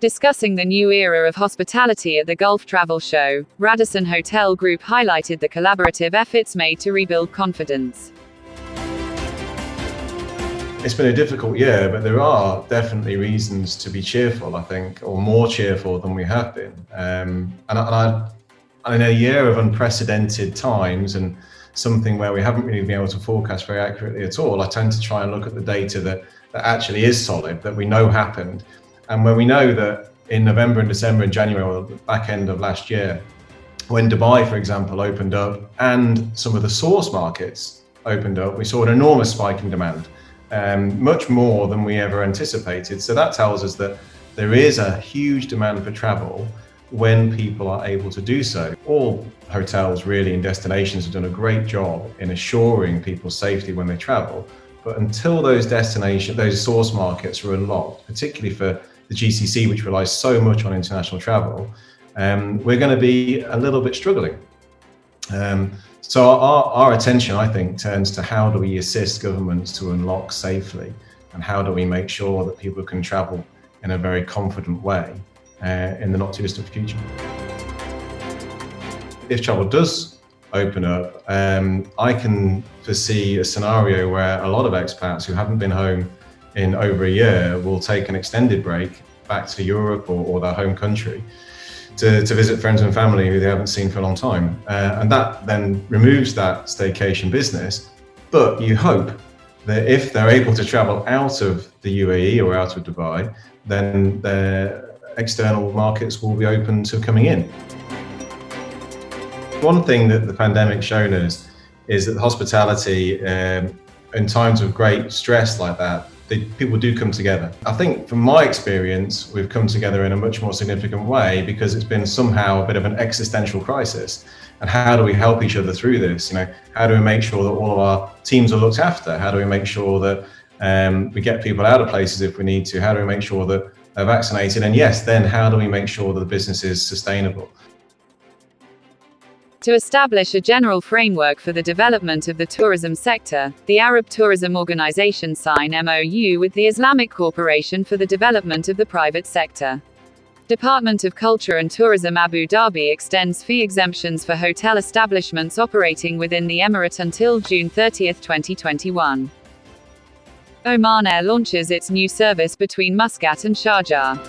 Discussing the new era of hospitality at the Gulf Travel Show, Radisson Hotel Group highlighted the collaborative efforts made to rebuild confidence. It's been a difficult year, but there are definitely reasons to be cheerful, I think, or more cheerful than we have been. And in a year of unprecedented times and something where we haven't really been able to forecast very accurately at all, I tend to try and look at the data that actually is solid, that we know happened. And when we know that in November and December and January, or the back end of last year, when Dubai, for example, opened up and some of the source markets opened up, we saw an enormous spike in demand. Much more than we ever anticipated. So that tells us that there is a huge demand for travel when people are able to do so. All hotels really and destinations have done a great job in assuring people's safety when they travel. But until those source markets are unlocked, particularly for the GCC, which relies so much on international travel, we're going to be a little bit struggling. So our attention, I think, turns to how do we assist governments to unlock safely, and how do we make sure that people can travel in a very confident way in the not too distant future. If travel does open up, I can foresee a scenario where a lot of expats who haven't been home in over a year will take an extended break back to Europe or their home country to visit friends and family who they haven't seen for a long time. And that then removes that staycation business. But you hope that if they're able to travel out of the UAE or out of Dubai, then their external markets will be open to coming in. One thing that the pandemic's shown us is that hospitality, in times of great stress like that, people do come together. I think from my experience, we've come together in a much more significant way because it's been somehow a bit of an existential crisis. And how do we help each other through this? How do we make sure that all of our teams are looked after? How do we make sure that we get people out of places if we need to? How do we make sure that they're vaccinated? And yes, then how do we make sure that the business is sustainable? To establish a general framework for the development of the tourism sector, the Arab Tourism Organization signed MOU with the Islamic Corporation for the development of the private sector. Department of Culture and Tourism-Abu Dhabi extends fee exemptions for hotel establishments operating within the Emirate until June 30, 2021. Oman Air launches its new service between Muscat and Sharjah.